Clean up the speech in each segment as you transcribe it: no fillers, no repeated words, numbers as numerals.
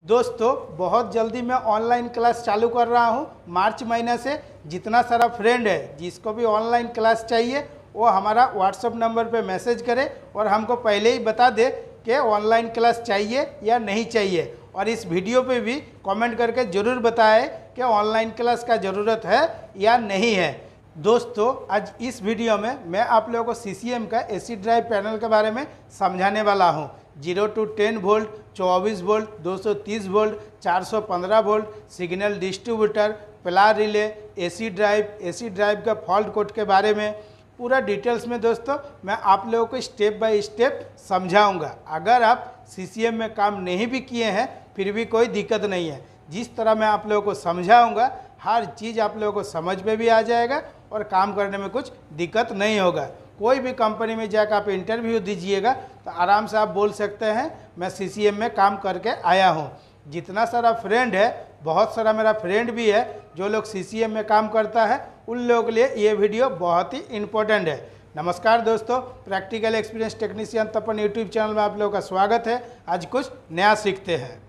दोस्तों बहुत जल्दी मैं ऑनलाइन क्लास चालू कर रहा हूं मार्च महीने से। जितना सारा फ्रेंड है जिसको भी ऑनलाइन क्लास चाहिए वो हमारा व्हाट्सएप नंबर पे मैसेज करे और हमको पहले ही बता दे कि ऑनलाइन क्लास चाहिए या नहीं चाहिए। और इस वीडियो पे भी कमेंट करके ज़रूर बताएं कि ऑनलाइन क्लास का ज़रूरत है या नहीं है। दोस्तों आज इस वीडियो में मैं आप लोगों को CCM का AC ड्राइव पैनल के बारे में समझाने वाला हूं। 0 to 10 volt, 24 volt, 230 volt, 415 volt, signal distributor, प्ला रिले, AC ड्राइव का फॉल्ट कोड के बारे में पूरा डिटेल्स में दोस्तों मैं आप लोगों को स्टेप बाय स्टेप समझाऊंगा। अगर आप CCM में काम नहीं भी किए हैं फिर भी कोई दिक्कत नहीं है। जिस तरह मैं आप लोगों को समझाऊंगा हर चीज़ आप लोगों को समझ में भी आ जाएगा और काम करने में कुछ दिक्कत नहीं होगा। कोई भी कंपनी में जाकर आप इंटरव्यू दीजिएगा तो आराम से आप बोल सकते हैं मैं CCM में काम करके आया हूँ। जितना सारा फ्रेंड है, बहुत सारा मेरा फ्रेंड भी है जो लोग CCM में काम करता है, उन लोगों के लिए ये वीडियो बहुत ही इम्पोर्टेंट है। नमस्कार दोस्तों, प्रैक्टिकल एक्सपीरियंस टेक्नीशियन तपन यूट्यूब चैनल में आप लोगों का स्वागत है। आज कुछ नया सीखते हैं।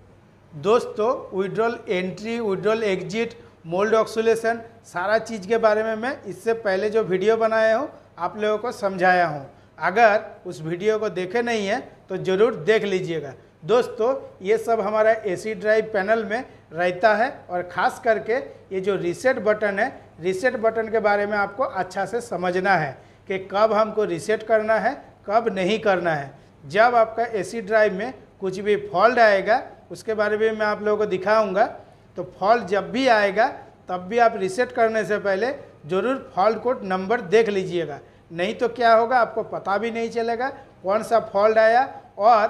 दोस्तों withdrawal entry, withdrawal exit, mould oscillation सारा चीज़ के बारे में मैं इससे पहले जो वीडियो बनाया हूँ आप लोगों को समझाया हूँ। अगर उस वीडियो को देखे नहीं है तो ज़रूर देख लीजिएगा। दोस्तों ये सब हमारा AC ड्राइव पैनल में रहता है और ख़ास करके ये जो रीसेट बटन है, रीसेट बटन के बारे में आपको अच्छा से समझना है कि कब हमको रीसेट करना है, कब नहीं करना है। जब आपका AC ड्राइव में कुछ भी फॉल्ट आएगा उसके बारे में मैं आप लोगों को दिखाऊंगा। तो फॉल्ट जब भी आएगा तब भी आप रीसेट करने से पहले ज़रूर फॉल्ट कोड नंबर देख लीजिएगा, नहीं तो क्या होगा आपको पता भी नहीं चलेगा कौन सा फॉल्ट आया और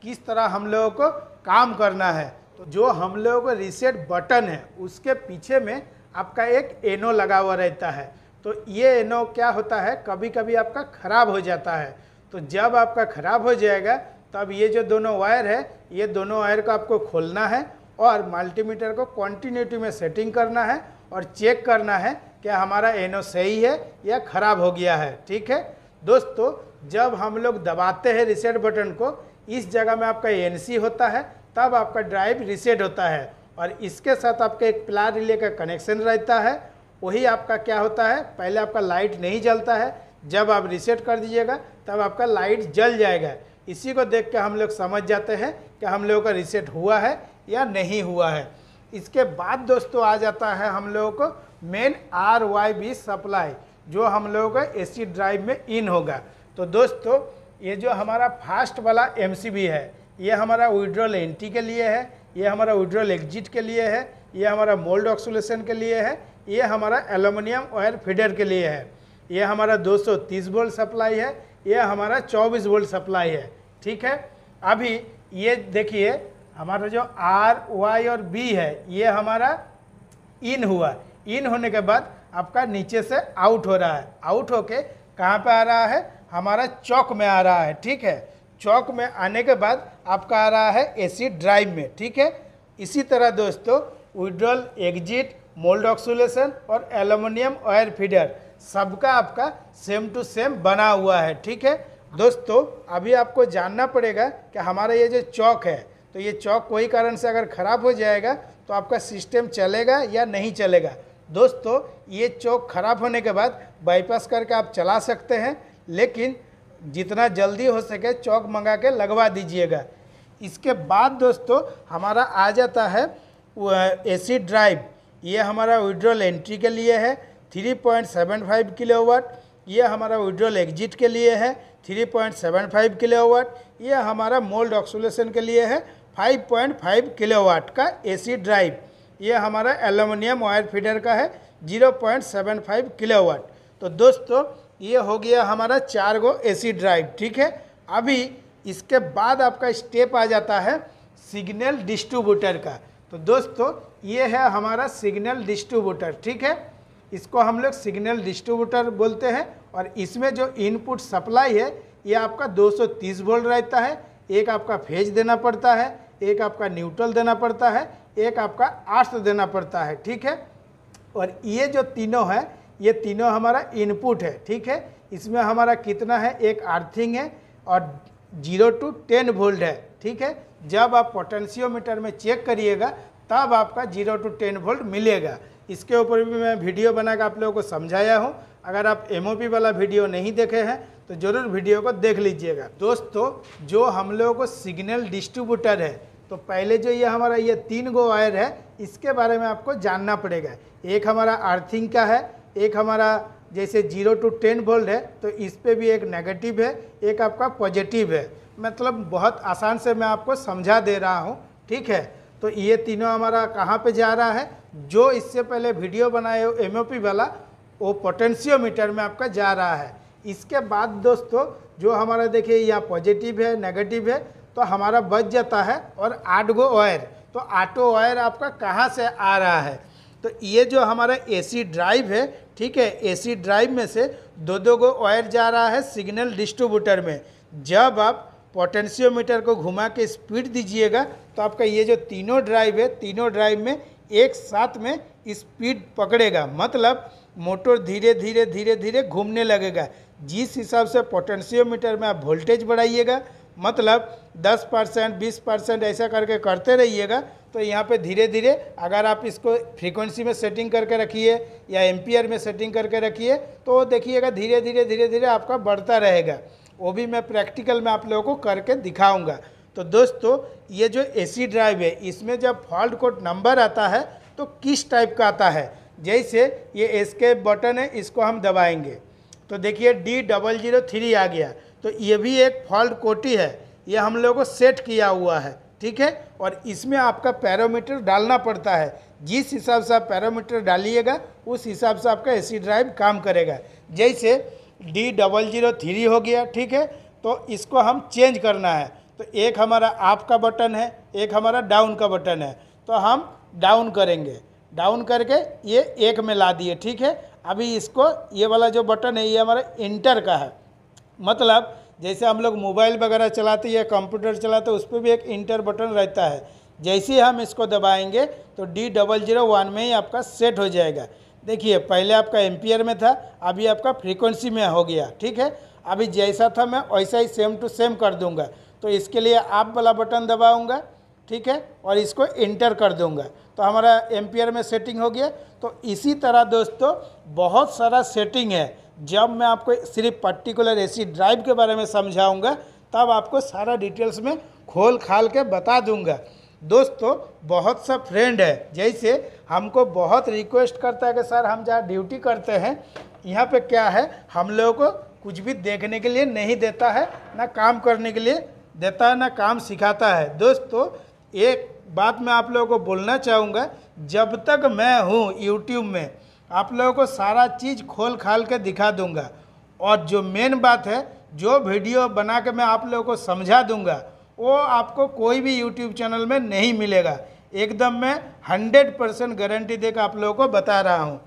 किस तरह हम लोगों को काम करना है। तो जो हम लोगों को रीसेट बटन है उसके पीछे में आपका एक एनो लगा हुआ रहता है। तो ये एनो क्या होता है, कभी कभी आपका ख़राब हो जाता है। तो जब आपका ख़राब हो जाएगा तब ये जो दोनों वायर है, ये दोनों वायर को आपको खोलना है और मल्टीमीटर को कॉन्टिन्यूटी में सेटिंग करना है और चेक करना है कि हमारा एनो सही है या ख़राब हो गया है। ठीक है दोस्तों, जब हम लोग दबाते हैं रीसेट बटन को, इस जगह में आपका NC होता है, तब आपका ड्राइव रीसेट होता है और इसके साथ आपका एक प्ला रिले का कनेक्शन रहता है। वही आपका क्या होता है, पहले आपका लाइट नहीं जलता है, जब आप रीसेट कर दीजिएगा तब आपका लाइट जल जाएगा। इसी को देख के हम लोग समझ जाते हैं कि हम लोगों का रीसेट हुआ है या नहीं हुआ है। इसके बाद दोस्तों आ जाता है हम लोगों को मेन RYB सप्लाई, जो हम लोगों का AC ड्राइव में इन होगा। तो दोस्तों ये जो हमारा फास्ट वाला MCB है, ये हमारा विड्रॉल एंट्री के लिए है, ये हमारा विड्रॉल एग्जिट के लिए है, ये हमारा मोल्ड ऑक्सीलेशन के लिए है, ये हमारा एल्युमिनियम वायर फीडर के लिए है, ये हमारा 230 वोल्ट सप्लाई है, ये हमारा 24 वोल्ट सप्लाई है। ठीक है, अभी ये देखिए हमारा जो R, Y और B है ये हमारा इन हुआ। इन होने के बाद आपका नीचे से आउट हो रहा है। आउट होके कहाँ पे आ रहा है, हमारा चौक में आ रहा है। ठीक है, चौक में आने के बाद आपका आ रहा है AC ड्राइव में। ठीक है, इसी तरह दोस्तों विड्रॉल एग्जिट, मोल्ड ऑक्सीलेशन और एल्युमिनियम वायर फीडर सबका आपका सेम टू सेम बना हुआ है। ठीक है दोस्तों, अभी आपको जानना पड़ेगा कि हमारा ये जो चौक है, तो ये चौक कोई कारण से अगर ख़राब हो जाएगा तो आपका सिस्टम चलेगा या नहीं चलेगा। दोस्तों ये चौक ख़राब होने के बाद बाईपास करके आप चला सकते हैं, लेकिन जितना जल्दी हो सके चौक मंगा के लगवा दीजिएगा। इसके बाद दोस्तों हमारा आ जाता है AC ड्राइव। ये हमारा विड्रॉल एंट्री के लिए है 3.75 किलोवाट, ये हमारा विड्रॉल एग्जिट के लिए है 3.75 किलोवाट, ये हमारा मोल्ड ऑक्सीलेशन के लिए है 5.5 किलोवाट का AC ड्राइव, ये हमारा एल्युमिनियम वायर फीडर का है 0.75 किलोवाट। तो दोस्तों ये हो गया हमारा 4 गो AC ड्राइव। ठीक है, अभी इसके बाद आपका स्टेप आ जाता है सिग्नल डिस्ट्रीब्यूटर का। तो दोस्तों ये है हमारा सिग्नल डिस्ट्रीब्यूटर। ठीक है, इसको हम लोग सिग्नल डिस्ट्रीब्यूटर बोलते हैं और इसमें जो इनपुट सप्लाई है ये आपका 230 वोल्ट रहता है। एक आपका फेज देना पड़ता है, एक आपका न्यूट्रल देना पड़ता है, एक आपका आर्ट्स देना पड़ता है। ठीक है, और ये जो तीनों है ये तीनों हमारा इनपुट है। ठीक है, इसमें हमारा कितना है, एक अर्थिंग है और 0 to 10 वोल्ट है। ठीक है, जब आप पोटेंशियोमीटर में चेक करिएगा तब आपका 0 to 10 वोल्ट मिलेगा। इसके ऊपर भी मैं वीडियो बनाकर आप लोगों को समझाया हूँ। अगर आप एमओपी वाला वीडियो नहीं देखे हैं तो ज़रूर वीडियो को देख लीजिएगा। दोस्तों, जो हम लोगों को सिग्नल डिस्ट्रीब्यूटर है, तो पहले जो ये हमारा ये 3 गो वायर है, इसके बारे में आपको जानना पड़ेगा। एक हमारा अर्थिंग का है, एक हमारा जैसे 0 to 10 वोल्ट है तो इस पे भी एक नेगेटिव है, एक आपका पॉजिटिव है। मतलब बहुत आसान से मैं आपको समझा दे रहा हूँ, ठीक है। तो ये तीनों हमारा कहाँ पे जा रहा है, जो इससे पहले वीडियो बनाए हो एमओपी वाला, वो पोटेंशियोमीटर में आपका जा रहा है। इसके बाद दोस्तों जो हमारा देखिए यहाँ पॉजिटिव है, नेगेटिव है, तो हमारा बच जाता है और 8 गो वायर। तो 8 वायर आपका कहाँ से आ रहा है, तो ये जो हमारा एसी ड्राइव है, ठीक है, एसी ड्राइव में से 2 गो वायर जा रहा है सिग्नल डिस्ट्रीब्यूटर में। जब आप पोटेंशियोमीटर को घुमा के स्पीड दीजिएगा तो आपका ये जो तीनों ड्राइव है, तीनों ड्राइव में एक साथ में स्पीड पकड़ेगा। मतलब मोटर धीरे धीरे धीरे धीरे घूमने लगेगा। जिस हिसाब से पोटेंशियोमीटर में आप वोल्टेज बढ़ाइएगा, मतलब 10%, 20% ऐसा करके करते रहिएगा, तो यहाँ पे धीरे धीरे अगर आप इसको फ्रीक्वेंसी में सेटिंग करके रखिए या एम्पियर में सेटिंग करके रखिए, तो वो देखिएगा धीरे धीरे आपका बढ़ता रहेगा। वो भी मैं प्रैक्टिकल में आप लोगों को करके दिखाऊंगा। तो दोस्तों, ये जो एसी ड्राइव है, इसमें जब फॉल्ट कोड नंबर आता है तो किस टाइप का आता है, जैसे ये एस्केप बटन है, इसको हम दबाएंगे तो देखिए D003 आ गया। तो ये भी एक फॉल्ट कोड ही है, ये हम लोगों को सेट किया हुआ है, ठीक है। और इसमें आपका पैरामीटर डालना पड़ता है। जिस हिसाब से आप पैरामीटर डालिएगा उस हिसाब से आपका एसी ड्राइव काम करेगा। जैसे D003 हो गया, ठीक है, तो इसको हम चेंज करना है। तो एक हमारा अप का बटन है, एक हमारा डाउन का बटन है, तो हम डाउन करेंगे। डाउन करके ये 1 में ला दिए, ठीक है। अभी इसको ये वाला जो बटन है ये हमारा इंटर का है। मतलब जैसे हम लोग मोबाइल वगैरह चलाते या कंप्यूटर चलाते उस पर भी एक इंटर बटन रहता है। जैसे ही हम इसको दबाएंगे तो D001 में ही आपका सेट हो जाएगा। देखिए पहले आपका एम्पियर में था, अभी आपका फ्रीक्वेंसी में हो गया, ठीक है। अभी जैसा था मैं वैसा ही सेम टू सेम कर दूंगा। तो इसके लिए आप वाला बटन दबाऊंगा, ठीक है, और इसको इंटर कर दूंगा तो हमारा एम्पियर में सेटिंग हो गया। तो इसी तरह दोस्तों बहुत सारा सेटिंग है। जब मैं आपको सिर्फ पर्टिकुलर एसी ड्राइव के बारे में समझाऊंगा तब आपको सारा डिटेल्स में खोल खाल के बता दूंगा। दोस्तों, बहुत सा फ्रेंड है जैसे हमको बहुत रिक्वेस्ट करता है कि सर हम जहाँ ड्यूटी करते हैं यहाँ पे क्या है, हम लोगों को कुछ भी देखने के लिए नहीं देता है, ना काम करने के लिए देता है, ना काम सिखाता है। दोस्तों, एक बात मैं आप लोगों को बोलना चाहूँगा, जब तक मैं हूँ यूट्यूब में आप लोगों को सारा चीज़ खोल खाल के दिखा दूंगा। और जो मेन बात है, जो वीडियो बना के मैं आप लोगों को समझा दूंगा वो आपको कोई भी यूट्यूब चैनल में नहीं मिलेगा। एकदम मैं 100% गारंटी देकर आप लोगों को बता रहा हूँ।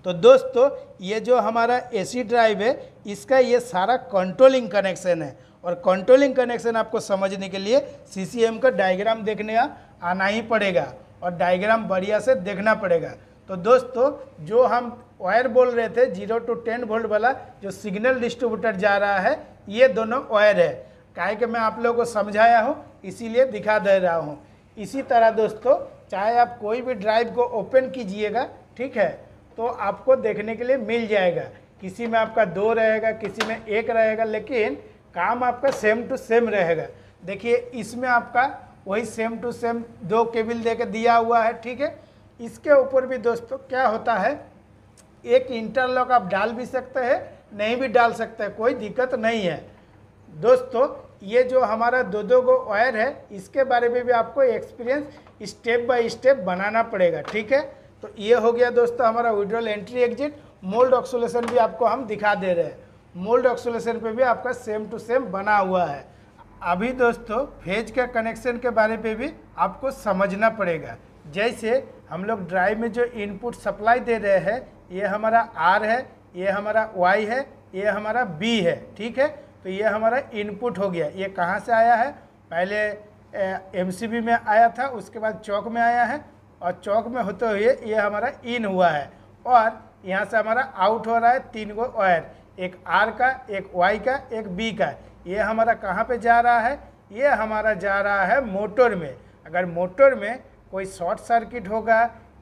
तो दोस्तों, ये जो हमारा एसी ड्राइव है इसका ये सारा कंट्रोलिंग कनेक्शन है। और कंट्रोलिंग कनेक्शन आपको समझने के लिए CCM का डायग्राम देखने आना ही पड़ेगा और डायग्राम बढ़िया से देखना पड़ेगा। तो दोस्तों, जो हम वायर बोल रहे थे 0 to 10 वोल्ट वाला जो सिग्नल डिस्ट्रीब्यूटर जा रहा है, ये दोनों वायर है। काहे कि मैं आप लोगों को समझाया हूँ इसीलिए दिखा दे रहा हूँ। इसी तरह दोस्तों, चाहे आप कोई भी ड्राइव को ओपन कीजिएगा, ठीक है, तो आपको देखने के लिए मिल जाएगा। किसी में आपका 2 रहेगा, किसी में 1 रहेगा, लेकिन काम आपका सेम टू सेम रहेगा। देखिए इसमें आपका वही सेम टू सेम 2 केबल दे के दिया हुआ है, ठीक है। इसके ऊपर भी दोस्तों क्या होता है, एक इंटरलॉक आप डाल भी सकते हैं, नहीं भी डाल सकते हैं, कोई दिक्कत नहीं है। दोस्तों, ये जो हमारा 2 गो वायर है इसके बारे में भी आपको एक्सपीरियंस स्टेप बाय स्टेप बनाना पड़ेगा, ठीक है। तो ये हो गया दोस्तों हमारा withdrawal entry exit. Mould oscillation भी आपको हम दिखा दे रहे हैं। मोल्ड ऑक्सीलेशन पे भी आपका सेम टू सेम बना हुआ है। अभी दोस्तों फेज के कनेक्शन के बारे में भी आपको समझना पड़ेगा। जैसे हम लोग ड्राइव में जो इनपुट सप्लाई दे रहे हैं, ये हमारा R है, ये हमारा Y है, ये हमारा B है, ठीक है। तो ये हमारा इनपुट हो गया। ये कहाँ से आया है, पहले MCB में आया था, उसके बाद चौक में आया है, और चौक में होते हुए ये हमारा इन हुआ है। और यहाँ से हमारा आउट हो रहा है 3 गो वायर, एक R का, एक Y का, एक B का। ये हमारा कहाँ पे जा रहा है, ये हमारा जा रहा है मोटर में। अगर मोटर में कोई शॉर्ट सर्किट होगा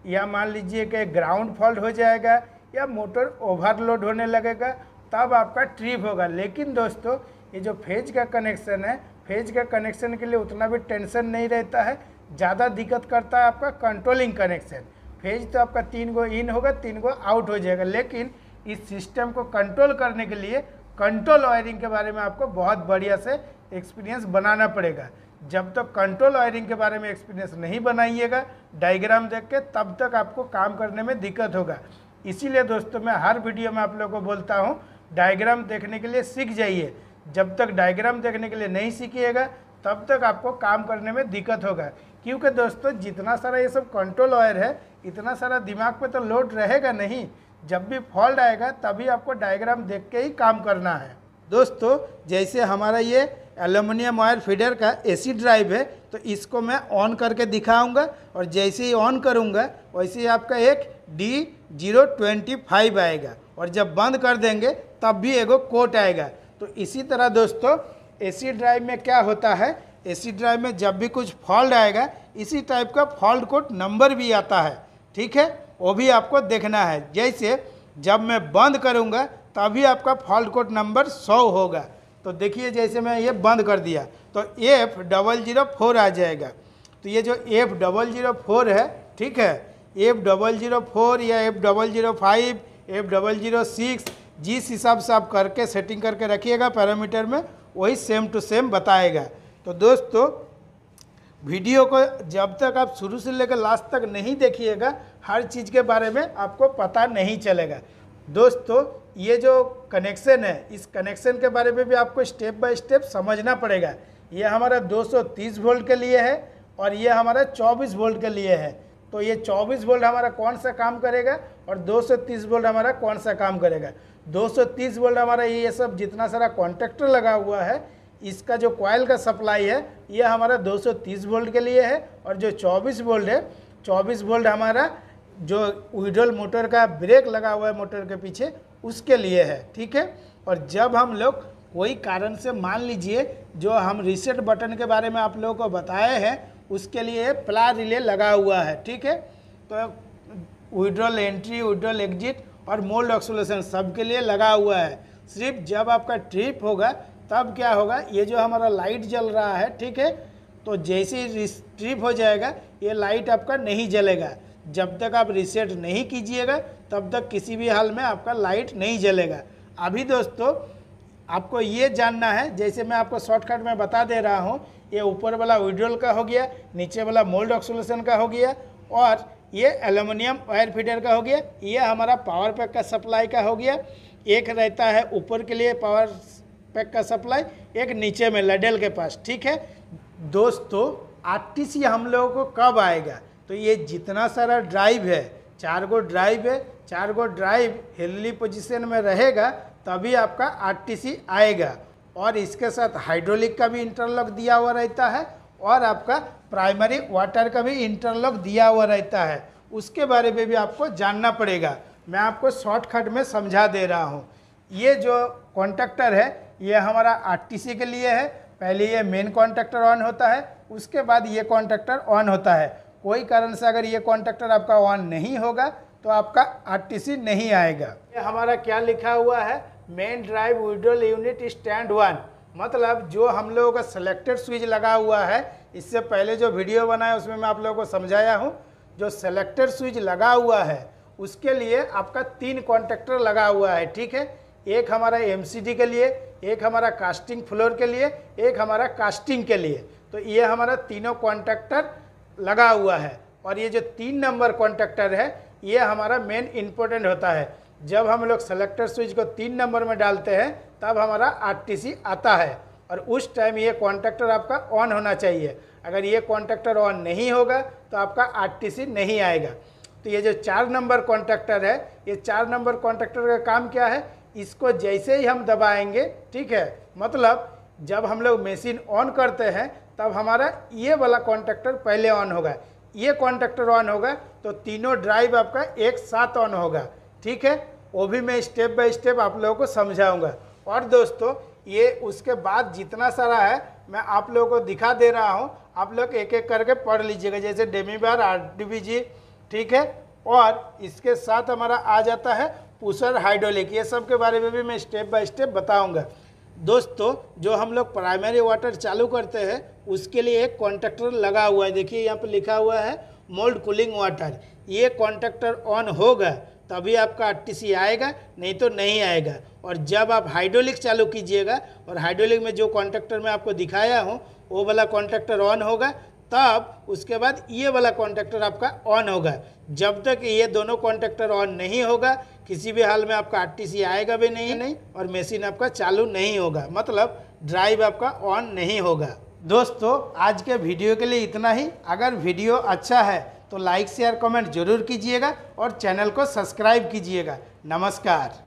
या मान लीजिए कि ग्राउंड फॉल्ट हो जाएगा या मोटर ओवरलोड होने लगेगा तब आपका ट्रिप होगा। लेकिन दोस्तों ये जो फेज का कनेक्शन है, फेज का कनेक्शन के लिए उतना भी टेंशन नहीं रहता है। ज़्यादा दिक्कत करता है आपका कंट्रोलिंग कनेक्शन। फेज तो आपका 3 गो इन होगा, 3 गो आउट हो जाएगा। लेकिन इस सिस्टम को कंट्रोल करने के लिए कंट्रोल वायरिंग के बारे में आपको बहुत बढ़िया से एक्सपीरियंस बनाना पड़ेगा। जब तक कंट्रोल वायरिंग के बारे में एक्सपीरियंस नहीं बनाइएगा डायग्राम देख के, तब तक आपको काम करने में दिक्कत होगा। इसीलिए दोस्तों मैं हर वीडियो में आप लोगों को बोलता हूँ डायग्राम देखने के लिए सीख जाइए। जब तक डायग्राम देखने के लिए नहीं सीखिएगा तब तक आपको काम करने में दिक्कत होगा। क्योंकि दोस्तों जितना सारा ये सब कंट्रोल वायर है इतना सारा दिमाग पे तो लोड रहेगा नहीं। जब भी फॉल्ट आएगा तभी आपको डायग्राम देख के ही काम करना है। दोस्तों जैसे हमारा ये एल्युमिनियम वायर फीडर का एसी ड्राइव है तो इसको मैं ऑन करके दिखाऊंगा और जैसे ही ऑन करूंगा वैसे ही आपका एक D025 आएगा और जब बंद कर देंगे तब भी एगो कोड आएगा। तो इसी तरह दोस्तों एसी ड्राइव में क्या होता है, एसी ड्राइव में जब भी कुछ फॉल्ट आएगा इसी टाइप का फॉल्ट कोड नंबर भी आता है। ठीक है, वो भी आपको देखना है। जैसे जब मैं बंद करूंगा तभी आपका फॉल्ट कोड नंबर 100 होगा। तो देखिए जैसे मैं ये बंद कर दिया तो F004 आ जाएगा। तो ये जो F004 है, ठीक है, F004 या F005, F006 जिस हिसाब से आप करके सेटिंग करके रखिएगा पैरामीटर में वही सेम टू सेम बताएगा। तो दोस्तों वीडियो को जब तक आप शुरू से लेकर लास्ट तक नहीं देखिएगा हर चीज़ के बारे में आपको पता नहीं चलेगा। दोस्तों ये जो कनेक्शन है इस कनेक्शन के बारे में भी आपको स्टेप बाय स्टेप समझना पड़ेगा। ये हमारा 230 वोल्ट के लिए है और ये हमारा 24 वोल्ट के लिए है। तो ये 24 वोल्ट हमारा कौन सा काम करेगा और 230 वोल्ट हमारा कौन सा काम करेगा। 230 वोल्ट हमारा ये सब जितना सारा कॉन्टेक्टर लगा हुआ है इसका जो कॉइल का सप्लाई है ये हमारा 230 वोल्ट के लिए है और जो 24 वोल्ट है 24 वोल्ट हमारा जो विड्रॉल मोटर का ब्रेक लगा हुआ है मोटर के पीछे उसके लिए है। ठीक है, और जब हम लोग कोई कारण से मान लीजिए जो हम रीसेट बटन के बारे में आप लोगों को बताए हैं उसके लिए प्ला रिले लगा हुआ है। ठीक है, तो विड्रॉल एंट्री, विड्रॉल एग्जिट और मोल्ड ऑक्सीलेशन सब के लिए लगा हुआ है। सिर्फ जब आपका ट्रिप होगा तब क्या होगा, ये जो हमारा लाइट जल रहा है, ठीक है, तो जैसे ही ट्रिप हो जाएगा ये लाइट आपका नहीं जलेगा। जब तक आप रीसेट नहीं कीजिएगा तब तक किसी भी हाल में आपका लाइट नहीं जलेगा। अभी दोस्तों आपको ये जानना है, जैसे मैं आपको शॉर्टकट में बता दे रहा हूँ, ये ऊपर वाला विड्रॉल का हो गया, नीचे वाला मोल्ड ऑक्सीलेशन का हो गया और ये एल्युमिनियम वायर फीडर का हो गया, ये हमारा पावर पैक का सप्लाई का हो गया। एक रहता है ऊपर के लिए पावर पैक का सप्लाई, एक नीचे में लडेल के पास। ठीक है दोस्तों, आरटीसी हम लोगों को कब आएगा, तो ये जितना सारा ड्राइव है, 4 गो ड्राइव है, 4 गो ड्राइव हेल्दी पोजीशन में रहेगा तभी आपका आरटीसी आएगा। और इसके साथ हाइड्रोलिक का भी इंटरलॉक दिया हुआ रहता है और आपका प्राइमरी वाटर का भी इंटरलॉक दिया हुआ रहता है। उसके बारे में भी आपको जानना पड़ेगा। मैं आपको शॉर्टकट में समझा दे रहा हूँ। ये जो कॉन्टैक्टर है ये हमारा आरटीसी के लिए है। पहले ये मेन कॉन्टैक्टर ऑन होता है, उसके बाद ये कॉन्टैक्टर ऑन होता है। कोई कारण से अगर ये कॉन्टैक्टर आपका ऑन नहीं होगा तो आपका आरटीसी नहीं आएगा। ये हमारा क्या लिखा हुआ है, main drive withdrawal unit stand 1, मतलब जो हम लोगों का सेलेक्टेड स्विच लगा हुआ है। इससे पहले जो वीडियो बनाया उसमें मैं आप लोगों को समझाया हूँ, जो सेलेक्टेड स्विच लगा हुआ है उसके लिए आपका 3 कॉन्टैक्टर लगा हुआ है। ठीक है, एक हमारा एमसीडी के लिए, एक हमारा कास्टिंग फ्लोर के लिए, एक हमारा कास्टिंग के लिए। तो ये हमारा तीनों कॉन्टैक्टर लगा हुआ है और ये जो 3 नंबर कॉन्टैक्टर है ये हमारा मेन इम्पोर्टेंट होता है। जब हम लोग सेलेक्टर स्विच को 3 नंबर में डालते हैं तब हमारा आरटीसी आता है और उस टाइम ये कॉन्टैक्टर आपका ऑन होना चाहिए। अगर ये कॉन्टैक्टर ऑन नहीं होगा तो आपका आरटीसी नहीं आएगा। तो ये जो 4 नंबर कॉन्टैक्टर है, ये 4 नंबर कॉन्टैक्टर का काम क्या है, इसको जैसे ही हम दबाएंगे, ठीक है, मतलब जब हम लोग मशीन ऑन करते हैं तब हमारा ये वाला कॉन्टैक्टर पहले ऑन होगा। ये कॉन्टैक्टर ऑन होगा तो तीनों ड्राइव आपका एक साथ ऑन होगा। ठीक है, वो भी मैं स्टेप बाय स्टेप आप लोगों को समझाऊंगा। और दोस्तों ये उसके बाद जितना सारा है मैं आप लोगों को दिखा दे रहा हूँ, आप लोग एक एक करके पढ़ लीजिएगा। जैसे डेमी बार, RDBG, ठीक है। और इसके साथ हमारा आ जाता है पुशर, हाइड्रोलिक, ये सब के बारे में भी मैं स्टेप बाय स्टेप बताऊंगा। दोस्तों, जो हम लोग प्राइमरी वाटर चालू करते हैं उसके लिए एक कॉन्टैक्टर लगा हुआ है। देखिए यहाँ पे लिखा हुआ है मोल्ड कूलिंग वाटर। ये कॉन्टैक्टर ऑन होगा तभी आपका RTC आएगा, नहीं तो नहीं आएगा। और जब आप हाइड्रोलिक चालू कीजिएगा, और हाइड्रोलिक में जो कॉन्टैक्टर मैं आपको दिखाया हूँ वो वाला कॉन्टैक्टर ऑन होगा, तब उसके बाद ये वाला कॉन्टैक्टर आपका ऑन होगा। जब तक ये दोनों कॉन्टैक्टर ऑन नहीं होगा किसी भी हाल में आपका RTC आएगा भी नहीं और मशीन आपका चालू नहीं होगा, मतलब ड्राइव आपका ऑन नहीं होगा। दोस्तों, आज के वीडियो के लिए इतना ही। अगर वीडियो अच्छा है तो लाइक शेयर कमेंट जरूर कीजिएगा और चैनल को सब्सक्राइब कीजिएगा। नमस्कार।